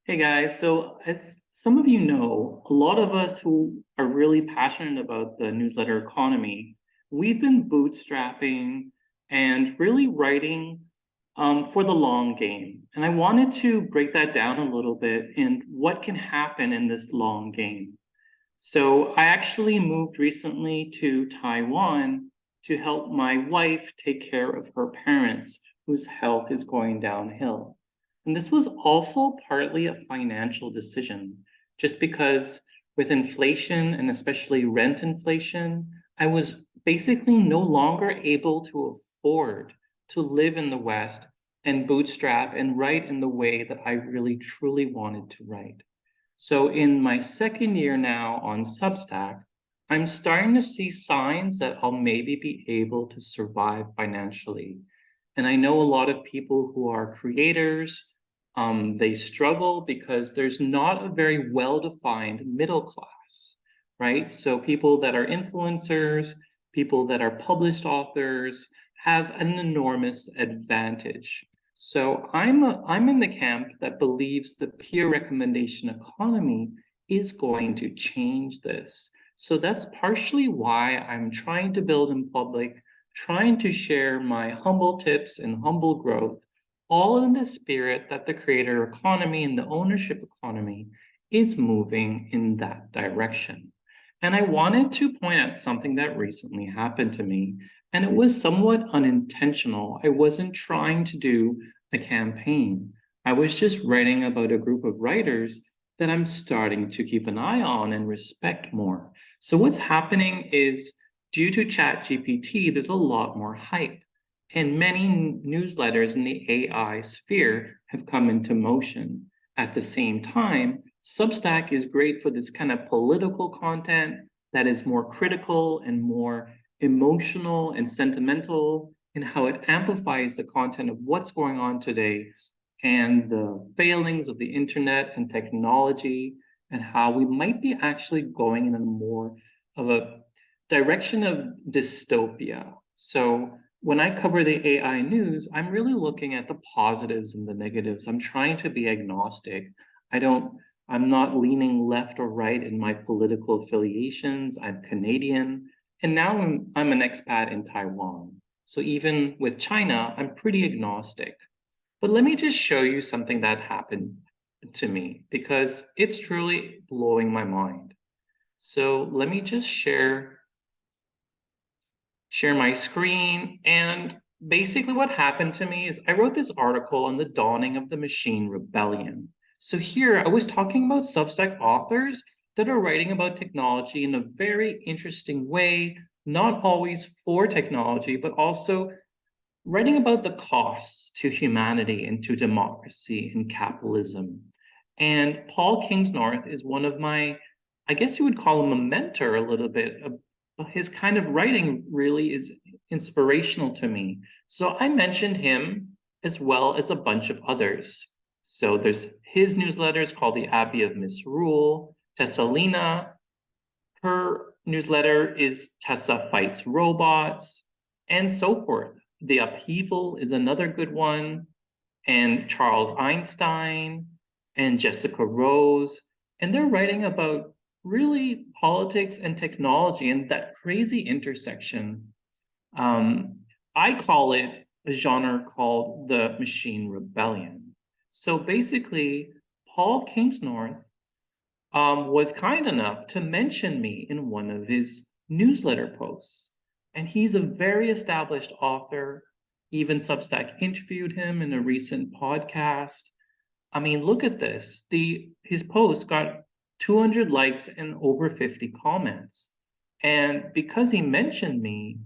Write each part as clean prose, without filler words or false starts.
Hey guys, so as some of you know, a lot of us who are really passionate about the newsletter economy, we've been bootstrapping and really writing for the long game. And I wanted to break that down a little bit and what can happen in this long game. So I actually moved recently to Taiwan to help my wife take care of her parents whose health is going downhill. And this was also partly a financial decision, just because with inflation and especially rent inflation, I was basically no longer able to afford to live in the West and bootstrap and write in the way that I really truly wanted to write. So in my second year now on Substack, I'm starting to see signs that I'll maybe be able to survive financially. And I know a lot of people who are creators, they struggle because there's not a very well-defined middle class, right? So people that are influencers, people that are published authors have an enormous advantage. So I'm in the camp that believes the peer recommendation economy is going to change this. So that's partially why I'm trying to build in public, trying to share my humble tips and humble growth, all in the spirit that the creator economy and the ownership economy is moving in that direction. And I wanted to point out something that recently happened to me, and it was somewhat unintentional. I wasn't trying to do a campaign. I was just writing about a group of writers that I'm starting to keep an eye on and respect more. So what's happening is due to ChatGPT, there's a lot more hype. And many newsletters in the AI sphere have come into motion. At the same time, Substack is great for this kind of political content that is more critical and more emotional and sentimental in how it amplifies the content of what's going on today and the failings of the internet and technology and how we might be actually going in a more of a direction of dystopia. So when I cover the AI news, I'm really looking at the positives and the negatives. I'm trying to be agnostic. I'm not leaning left or right in my political affiliations. I'm Canadian. And now I'm an expat in Taiwan. So even with China, I'm pretty agnostic. But let me just show you something that happened to me because it's truly blowing my mind. So let me just share my screen. And basically what happened to me is I wrote this article on the dawning of the machine rebellion. So here I was talking about Substack authors that are writing about technology in a very interesting way, not always for technology, but also writing about the costs to humanity and to democracy and capitalism. And Paul Kingsnorth is one of my, I guess you would call him a mentor a little bit. His kind of writing really is inspirational to me. So I mentioned him as well as a bunch of others. So there's his newsletters called The Abbey of Misrule. Tessalina, her newsletter is Tessa Fights Robots, and so forth. The Upheaval is another good one, and Charles Einstein, and Jessica Rose. And they're writing about really politics and technology and that crazy intersection. I call it a genre called the machine rebellion. So basically, Paul Kingsnorth was kind enough to mention me in one of his newsletter posts. And he's a very established author. Even Substack interviewed him in a recent podcast. I mean, look at this. His post got 200 likes and over 50 comments. And because he mentioned me,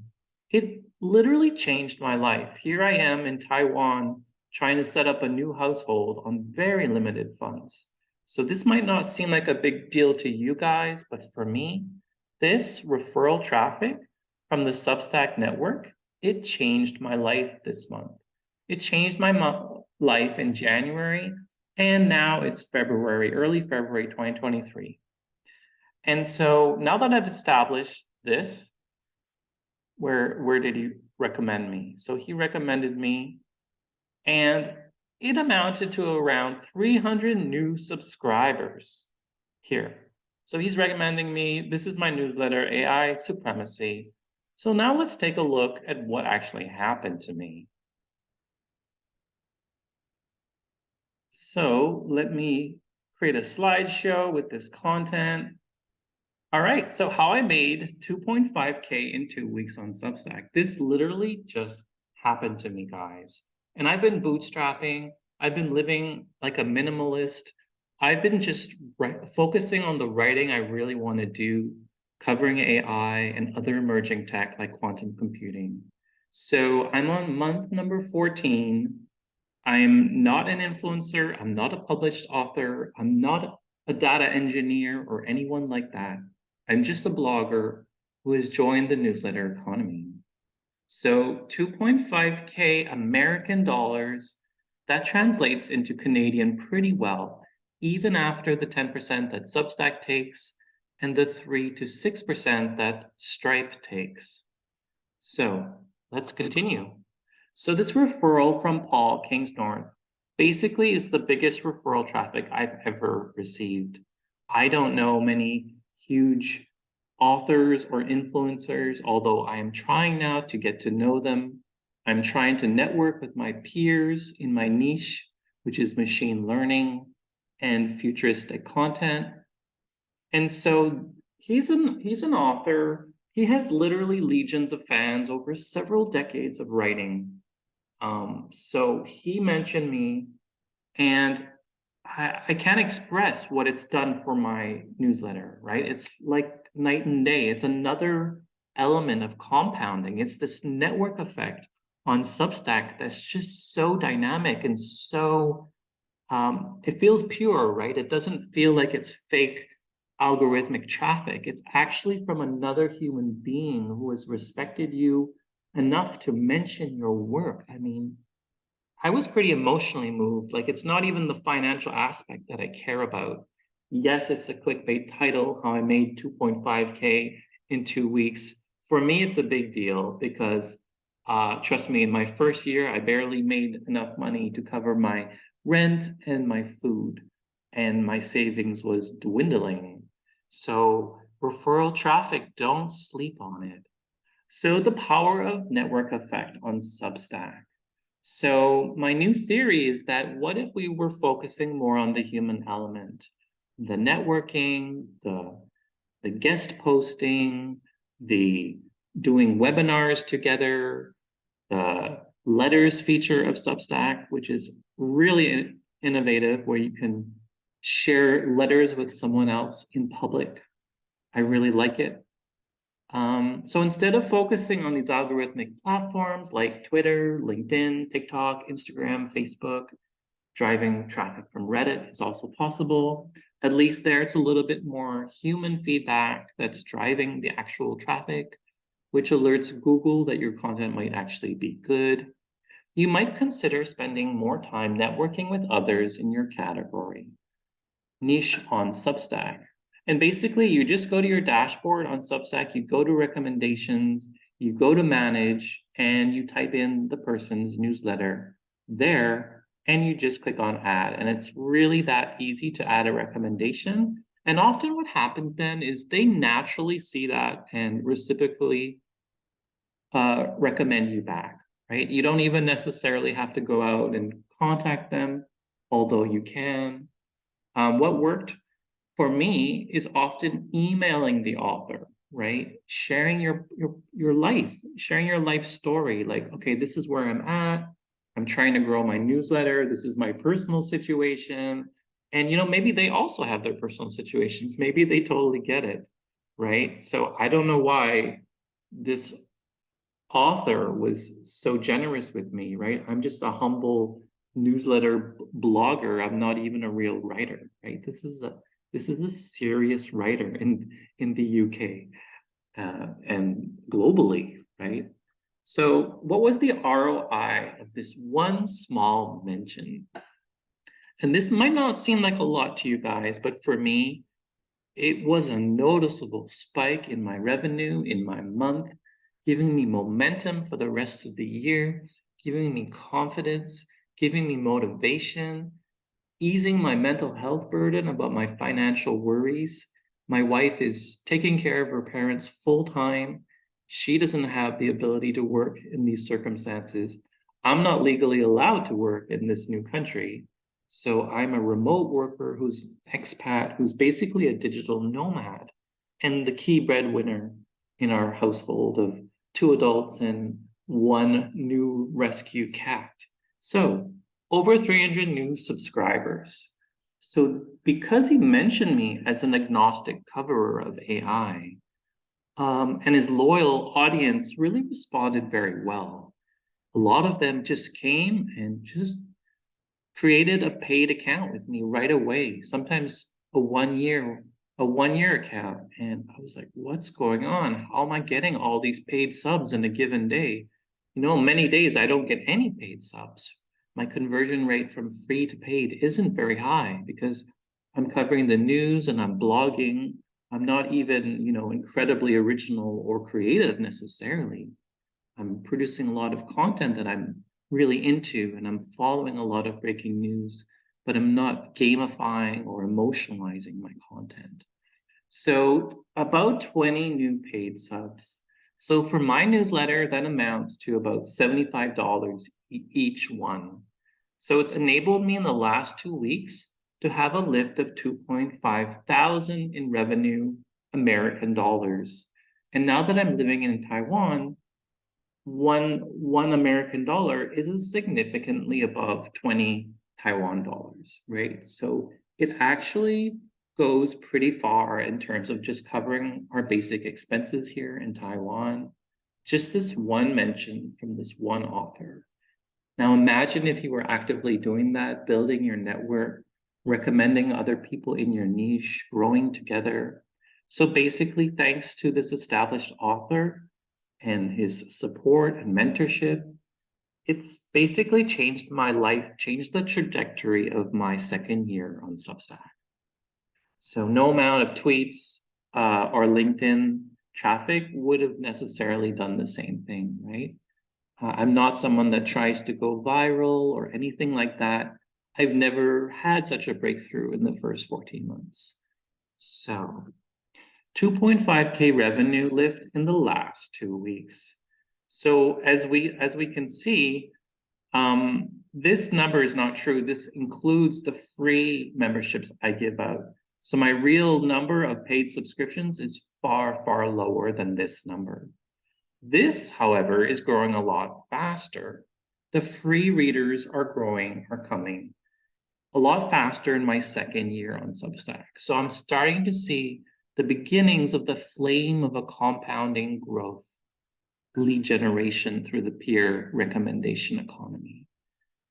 it literally changed my life. Here I am in Taiwan trying to set up a new household on very limited funds. So this might not seem like a big deal to you guys, but for me, this referral traffic from the Substack network, it changed my life this month. It changed my life in January, and now it's February, early February 2023. And so now that I've established this, where did he recommend me? So he recommended me, and it amounted to around 300 new subscribers here. So he's recommending me, this is my newsletter, AI Supremacy. So now let's take a look at what actually happened to me. So let me create a slideshow with this content. All right, so how I made 2.5K in 2 weeks on Substack. This literally just happened to me, guys. And I've been bootstrapping. I've been living like a minimalist. I've been just focusing on the writing I really want to do, covering AI and other emerging tech like quantum computing. So I'm on month number 14. I'm not an influencer. I'm not a published author. I'm not a data engineer or anyone like that. I'm just a blogger who has joined the newsletter economy. So 2.5K American dollars, that translates into Canadian pretty well, even after the 10% that Substack takes and the 3 to 6% that Stripe takes. So let's continue. So this referral from Paul Kingsnorth basically is the biggest referral traffic I've ever received. I don't know many huge authors or influencers, although I am trying now to get to know them. I'm trying to network with my peers in my niche, which is machine learning and futuristic content. And so he's an author. He has literally legions of fans over several decades of writing. So he mentioned me, and I can't express what it's done for my newsletter, right? It's like night and day. It's another element of compounding. It's this network effect on Substack that's just so dynamic and so, it feels pure, right? It doesn't feel like it's fake algorithmic traffic. It's actually from another human being who has respected you enough to mention your work. I mean, I was pretty emotionally moved. Like, it's not even the financial aspect that I care about. Yes, it's a clickbait title, how I made 2.5K in 2 weeks. For me, it's a big deal because, trust me, in my first year, I barely made enough money to cover my rent and my food, and my savings was dwindling. So referral traffic, don't sleep on it. So the power of network effect on Substack. So my new theory is that what if we were focusing more on the human element, the networking, the guest posting, the doing webinars together, the letters feature of Substack, which is really innovative, where you can share letters with someone else in public. I really like it. So instead of focusing on these algorithmic platforms like Twitter, LinkedIn, TikTok, Instagram, Facebook, driving traffic from Reddit is also possible. At least there, it's a little bit more human feedback that's driving the actual traffic, which alerts Google that your content might actually be good. You might consider spending more time networking with others in your category. Niche on Substack. And basically, you just go to your dashboard on Substack, you go to recommendations, you go to manage, and you type in the person's newsletter there, and you just click on add. And it's really that easy to add a recommendation. And often what happens then is they naturally see that and reciprocally recommend you back, right? You don't even necessarily have to go out and contact them, although you can. What worked for me is often emailing the author, right? Sharing your life, sharing your life story. Like, okay, this is where I'm at. I'm trying to grow my newsletter. This is my personal situation. And, maybe they also have their personal situations. Maybe they totally get it, right? So I don't know why this author was so generous with me, right? I'm just a humble newsletter blogger. I'm not even a real writer, right? This is a serious writer in the UK and globally, right? So what was the ROI of this one small mention? And this might not seem like a lot to you guys, but for me, it was a noticeable spike in my revenue in my month, giving me momentum for the rest of the year, giving me confidence, giving me motivation, easing my mental health burden about my financial worries. My wife is taking care of her parents full time. She doesn't have the ability to work in these circumstances. I'm not legally allowed to work in this new country. So I'm a remote worker who's expat, who's basically a digital nomad, and the key breadwinner in our household of 2 adults and 1 new rescue cat. So over 300 new subscribers. So because he mentioned me as an agnostic coverer of AI, and his loyal audience really responded very well. A lot of them just came and just created a paid account with me right away, sometimes a one-year account. And I was like, what's going on? How am I getting all these paid subs in a given day? Many days I don't get any paid subs. My conversion rate from free to paid isn't very high because I'm covering the news and I'm blogging. I'm not even, incredibly original or creative necessarily. I'm producing a lot of content that I'm really into, and I'm following a lot of breaking news, but I'm not gamifying or emotionalizing my content. So about 20 new paid subs. So for my newsletter, that amounts to about $75 each one. So it's enabled me in the last 2 weeks to have a lift of 2.5 thousand in revenue American dollars. And now that I'm living in Taiwan, one American dollar is significantly above 20 Taiwan dollars, right? So it actually goes pretty far in terms of just covering our basic expenses here in Taiwan. Just this one mention from this one author. Now imagine if you were actively doing that, building your network, recommending other people in your niche, growing together. So basically, thanks to this established author and his support and mentorship, it's basically changed my life, changed the trajectory of my second year on Substack. So no amount of tweets or LinkedIn traffic would have necessarily done the same thing, right? I'm not someone that tries to go viral or anything like that. I've never had such a breakthrough in the first 14 months. So 2.5K revenue lift in the last 2 weeks. So as we can see, this number is not true. This includes the free memberships I give out. So my real number of paid subscriptions is far, far lower than this number. This, however, is growing a lot faster. The free readers are coming a lot faster in my second year on Substack. So I'm starting to see the beginnings of the flame of a compounding growth, lead generation through the peer recommendation economy.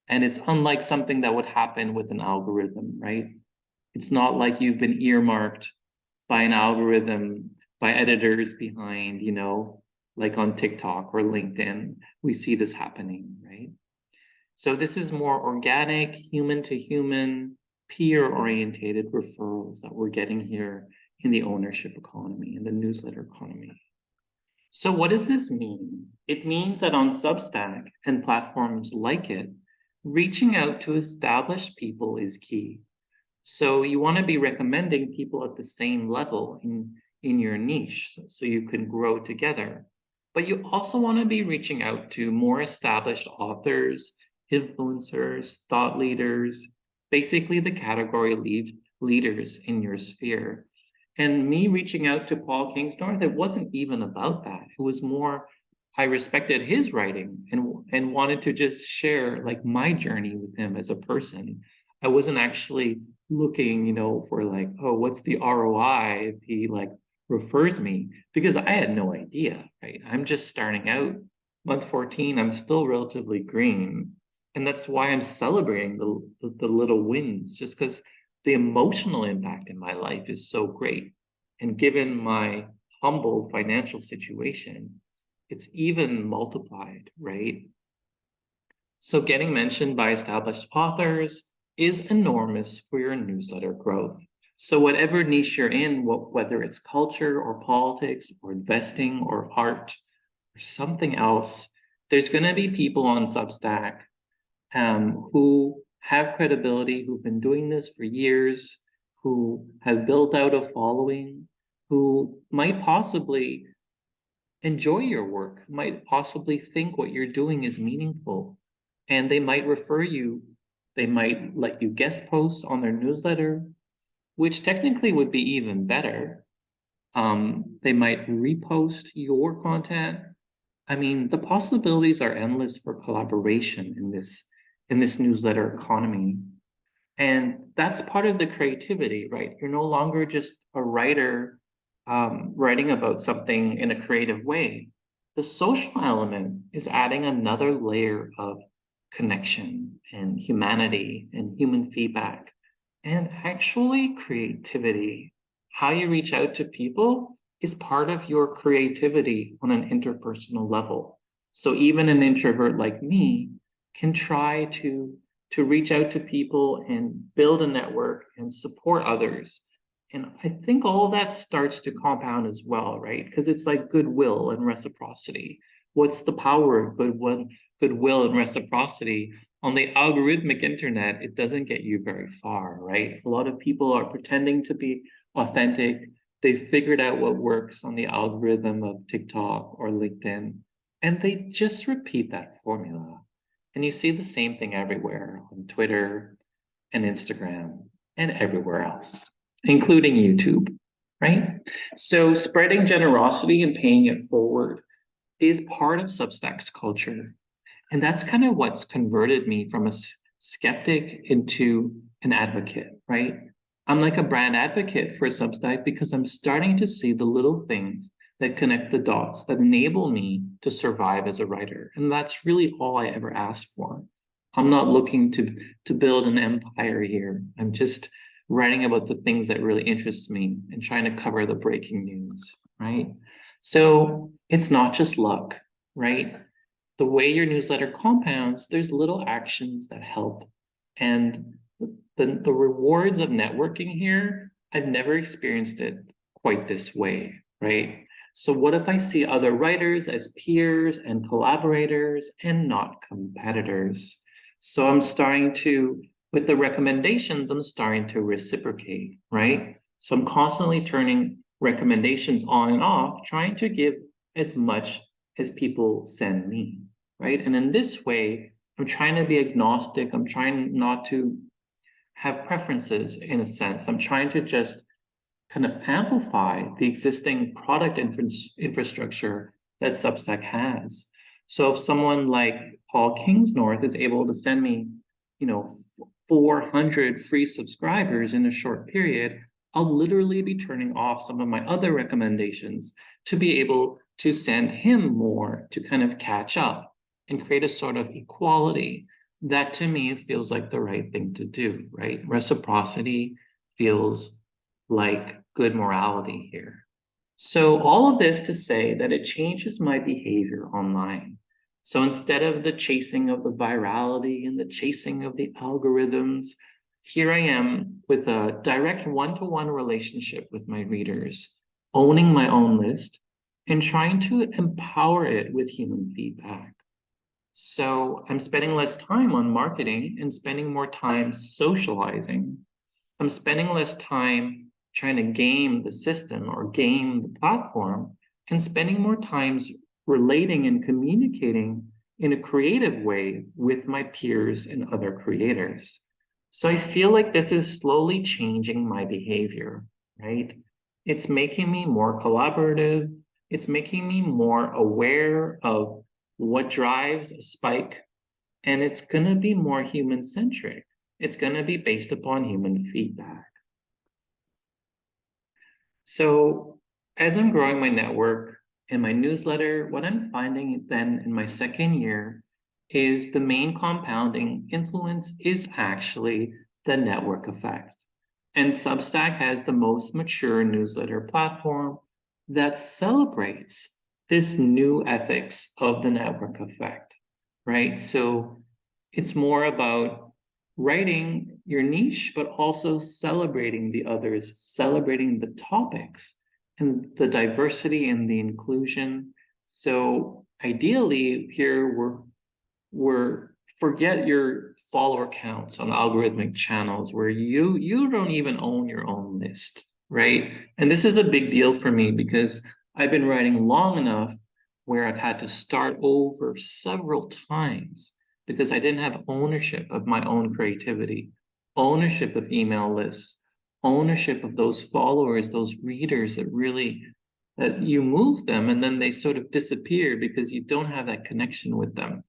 And it's unlike something that would happen with an algorithm, right? It's not like you've been earmarked by an algorithm, by editors behind, like on TikTok or LinkedIn. We see this happening, right? So this is more organic, human to human, peer-orientated referrals that we're getting here in the ownership economy, in the newsletter economy. So what does this mean? It means that on Substack and platforms like it, reaching out to established people is key. So you want to be recommending people at the same level in your niche so you can grow together. But you also want to be reaching out to more established authors, influencers, thought leaders, basically the category leaders in your sphere. And me reaching out to Paul Kingsnorth, it wasn't even about that. It was more, I respected his writing and wanted to just share like my journey with him as a person. I wasn't actually looking, for like, oh, what's the ROI if he like refers me? Because I had no idea, right? I'm just starting out. Month 14, I'm still relatively green. And that's why I'm celebrating the little wins, just because the emotional impact in my life is so great. And given my humble financial situation, it's even multiplied, right? So getting mentioned by established authors is enormous for your newsletter growth. So whatever niche you're in, whether it's culture or politics or investing or art or something else, there's going to be people on Substack who have credibility, who've been doing this for years, who have built out a following, who might possibly enjoy your work, might possibly think what you're doing is meaningful, and they might refer you. They might let you guest post on their newsletter, which technically would be even better. They might repost your content. I mean, the possibilities are endless for collaboration in this newsletter economy. And that's part of the creativity, right? You're no longer just a writer writing about something in a creative way. The social element is adding another layer of connection and humanity and human feedback and actually creativity. How you reach out to people is part of your creativity on an interpersonal level. So even an introvert like me can try to reach out to people and build a network and support others. And I think all of that starts to compound as well, right? Because it's like goodwill and reciprocity. What's the power of goodwill and reciprocity? On the algorithmic internet, it doesn't get you very far, right? A lot of people are pretending to be authentic. They've figured out what works on the algorithm of TikTok or LinkedIn, and they just repeat that formula. And you see the same thing everywhere on Twitter and Instagram and everywhere else, including YouTube, right? So spreading generosity and paying it forward is part of Substack's culture. And that's kind of what's converted me from a skeptic into an advocate, right? I'm like a brand advocate for Substack because I'm starting to see the little things that connect the dots that enable me to survive as a writer. And that's really all I ever asked for. I'm not looking to build an empire here. I'm just writing about the things that really interest me and trying to cover the breaking news, right? So it's not just luck, right? The way your newsletter compounds, there's little actions that help. And the rewards of networking here, I've never experienced it quite this way, right? So what if I see other writers as peers and collaborators and not competitors? So I'm starting to, with the recommendations, I'm starting to reciprocate, right? So I'm constantly turning recommendations on and off, trying to give as much as people send me, right? And in this way, I'm trying to be agnostic. I'm trying not to have preferences in a sense. I'm trying to just kind of amplify the existing product infrastructure that Substack has. So if someone like Paul Kingsnorth is able to send me, 400 free subscribers in a short period, I'll literally be turning off some of my other recommendations to be able to send him more to kind of catch up and create a sort of equality. That to me feels like the right thing to do, right? Reciprocity feels like good morality here. So all of this to say that it changes my behavior online. So instead of the chasing of the virality and the chasing of the algorithms, here I am with a direct one-to-one relationship with my readers, owning my own list and trying to empower it with human feedback. So I'm spending less time on marketing and spending more time socializing. I'm spending less time trying to game the system or game the platform and spending more time relating and communicating in a creative way with my peers and other creators. So I feel like this is slowly changing my behavior, right? It's making me more collaborative. It's making me more aware of what drives a spike, and it's going to be more human-centric. It's going to be based upon human feedback. So as I'm growing my network and my newsletter, what I'm finding then in my second year is the main compounding influence is actually the network effect. And Substack has the most mature newsletter platform that celebrates this new ethics of the network effect, right? So it's more about writing your niche, but also celebrating the others, celebrating the topics and the diversity and the inclusion. So ideally here we're forget your follower counts on algorithmic channels where you don't even own your own list, right? And this is a big deal for me because I've been writing long enough where I've had to start over several times because I didn't have ownership of my own creativity, ownership of email lists, ownership of those followers, those readers that you move them and then they sort of disappear because you don't have that connection with them.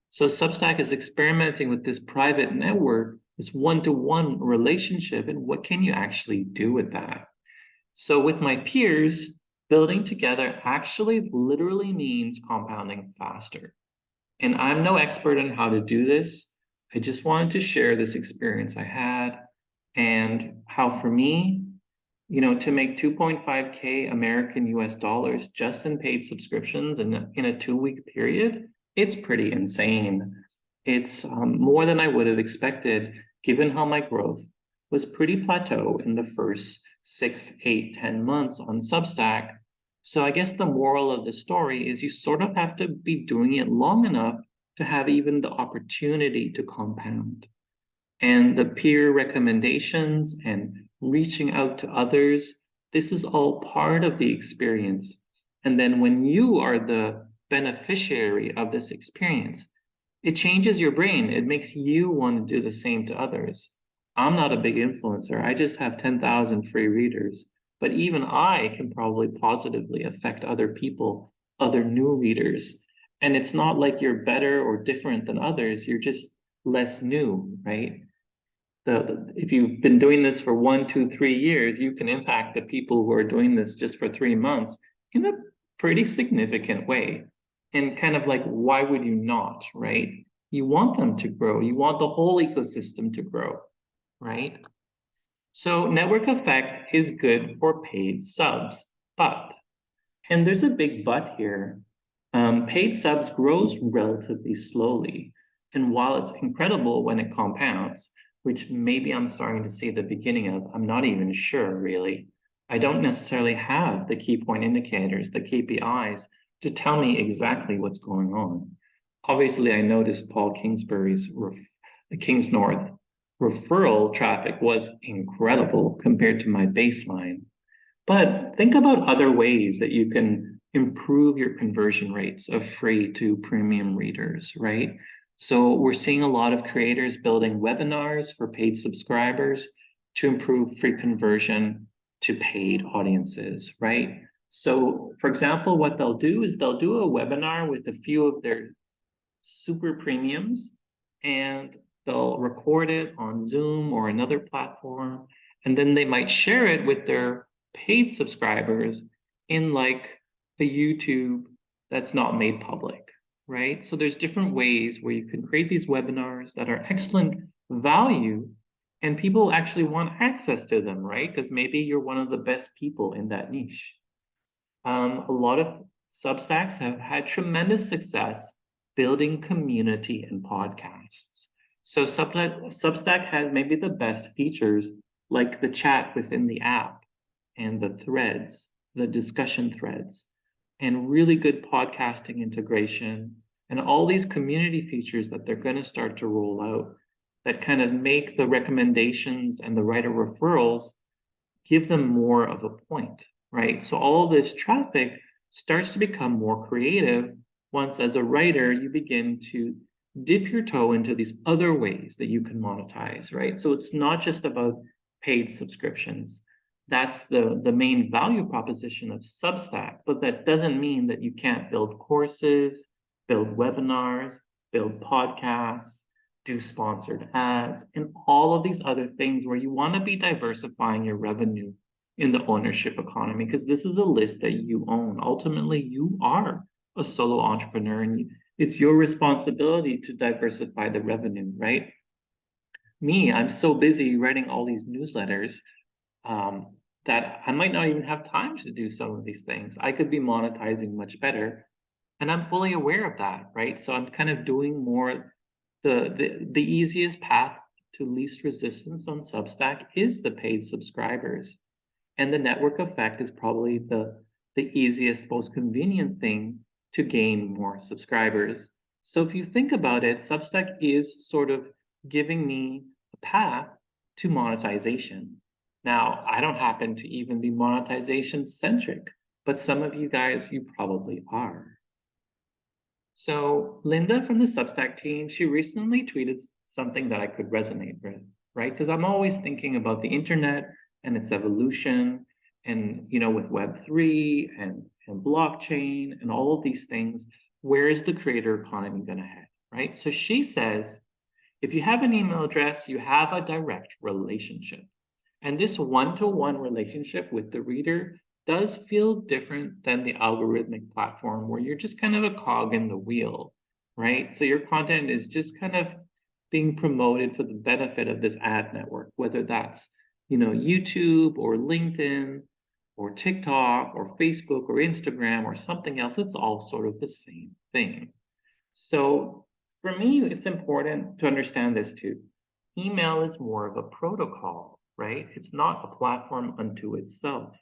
So Substack is experimenting with this private network, this one-to-one relationship, and what can you actually do with that? So with my peers, building together actually literally means compounding faster. And I'm no expert on how to do this. I just wanted to share this experience I had and how for me, to make 2.5K American US dollars just in paid subscriptions in a 2-week period, it's pretty insane. It's more than I would have expected, given how my growth was pretty plateau in the first 6, 8, 10 months on Substack. So I guess the moral of the story is you sort of have to be doing it long enough to have even the opportunity to compound. And the peer recommendations and reaching out to others, this is all part of the experience. And then when you are the beneficiary of this experience, it changes your brain. It makes you want to do the same to others. I'm not a big influencer. I just have 10,000 free readers, but even I can probably positively affect other people, other new readers. And it's not like you're better or different than others. You're just less new, right? If you've been doing this for 1, 2, 3 years, you can impact the people who are doing this just for 3 months in a pretty significant way. And kind of like, why would you not, right? You want them to grow. You want the whole ecosystem to grow, right? So network effect is good for paid subs, but, and there's a big but here, paid subs grows relatively slowly. And while it's incredible when it compounds, which maybe I'm starting to see the beginning of, I'm not even sure really. I don't necessarily have the key point indicators, the KPIs, to tell me exactly what's going on. Obviously, I noticed Paul Kingsnorth referral traffic was incredible compared to my baseline. But think about other ways that you can improve your conversion rates of free to premium readers, right? So we're seeing a lot of creators building webinars for paid subscribers to improve free conversion to paid audiences, right? So for example, what they'll do is they'll do a webinar with a few of their super premiums and they'll record it on Zoom or another platform. And then they might share it with their paid subscribers in like a YouTube that's not made public, right? So there's different ways where you can create these webinars that are excellent value and people actually want access to them, right? Because maybe you're one of the best people in that niche. A lot of Substacks have had tremendous success building community and podcasts. So Substack has maybe the best features like the chat within the app and the threads, the discussion threads, and really good podcasting integration and all these community features that they're going to start to roll out that kind of make the recommendations and the writer referrals give them more of a point, right? So all of this traffic starts to become more creative once, as a writer, you begin to dip your toe into these other ways that you can monetize, right? So it's not just about paid subscriptions. That's the main value proposition of Substack, but that doesn't mean that you can't build courses, build webinars, build podcasts, do sponsored ads, and all of these other things where you want to be diversifying your revenue in the ownership economy, because this is a list that you own. Ultimately, you are a solo entrepreneur and it's your responsibility to diversify the revenue, right? Me, I'm so busy writing all these newsletters that I might not even have time to do some of these things. I could be monetizing much better. And I'm fully aware of that, right? So I'm kind of doing more, the easiest path to least resistance on Substack is the paid subscribers. And the network effect is probably the easiest, most convenient thing to gain more subscribers. So if you think about it, Substack is sort of giving me a path to monetization. Now, I don't happen to even be monetization centric, but some of you guys, you probably are. So Linda from the Substack team, she recently tweeted something that I could resonate with, right? Because I'm always thinking about the internet and its evolution, and with Web3 and blockchain and all of these things, where is the creator economy going to head, right? So she says, if you have an email address, you have a direct relationship. And this one-to-one relationship with the reader does feel different than the algorithmic platform where you're just kind of a cog in the wheel, right? So your content is just kind of being promoted for the benefit of this ad network, whether that's, YouTube or LinkedIn or TikTok or Facebook or Instagram or something else. It's all sort of the same thing. So for me, it's important to understand this too. Email is more of a protocol, right? It's not a platform unto itself.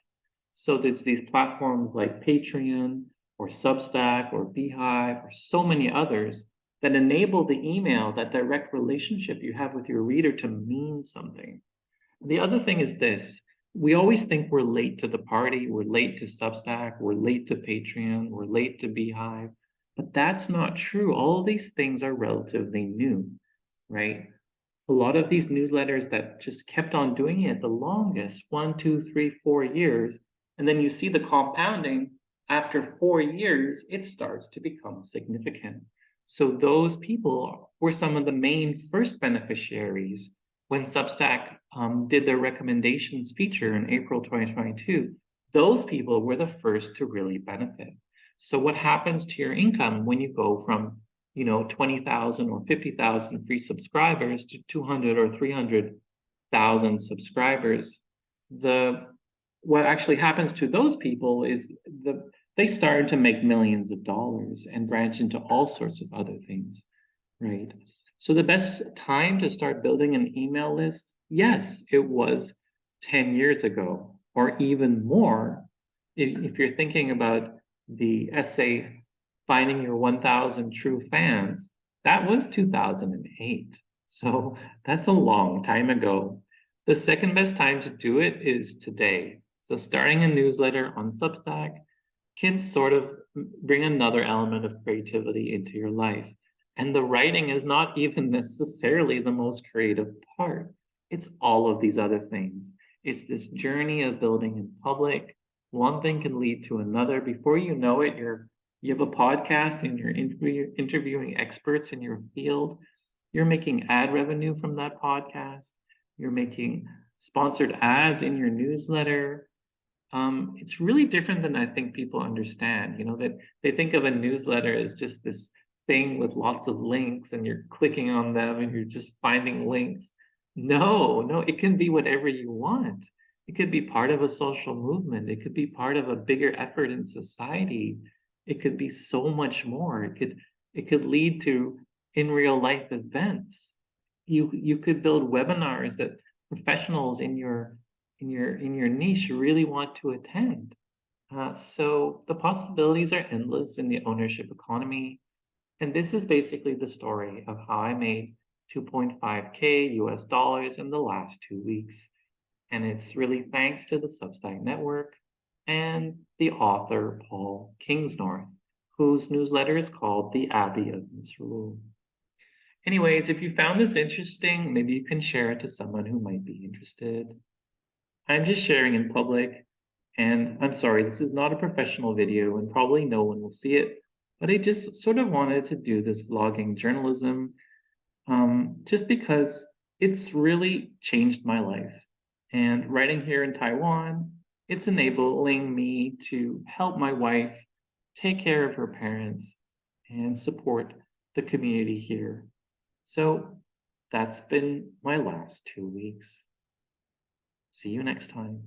So there's these platforms like Patreon or Substack or Beehive or so many others that enable the email, that direct relationship you have with your reader, to mean something. The other thing is this. We always think we're late to the party, we're late to Substack, we're late to Patreon, we're late to Beehive, but that's not true. All of these things are relatively new, right? A lot of these newsletters that just kept on doing it the longest, 1, 2, 3, 4 years, and then you see the compounding. After 4 years, it starts to become significant. So those people were some of the main first beneficiaries when Substack did their recommendations feature in April 2022. Those people were the first to really benefit. So what happens to your income when you go from 20,000 or 50,000 free subscribers to 200 or 300,000 subscribers? What actually happens to those people is they start to make millions of dollars and branch into all sorts of other things, right? So the best time to start building an email list, yes, it was 10 years ago, or even more. If you're thinking about the essay, Finding Your 1,000 True Fans, that was 2008. So that's a long time ago. The second best time to do it is today. So starting a newsletter on Substack can sort of bring another element of creativity into your life. And the writing is not even necessarily the most creative part. It's all of these other things. It's this journey of building in public. One thing can lead to another. Before you know it, you have a podcast and you're interviewing experts in your field. You're making ad revenue from that podcast. You're making sponsored ads in your newsletter. It's really different than I think people understand. That they think of a newsletter as just this thing with lots of links and you're clicking on them and you're just finding links. No, it can be whatever you want. It could be part of a social movement. It could be part of a bigger effort in society. It could be so much more. It could lead to in real life events. You could build webinars that professionals in your niche really want to attend. So the possibilities are endless in the ownership economy. And this is basically the story of how I made 2.5K US dollars in the last 2 weeks. And it's really thanks to the Substack network and the author, Paul Kingsnorth, whose newsletter is called The Abbey of Misrule. Anyways, if you found this interesting, maybe you can share it to someone who might be interested. I'm just sharing in public, and I'm sorry, this is not a professional video and probably no one will see it, but I just sort of wanted to do this vlogging journalism just because it's really changed my life. And writing here in Taiwan, it's enabling me to help my wife take care of her parents and support the community here. So that's been my last 2 weeks. See you next time.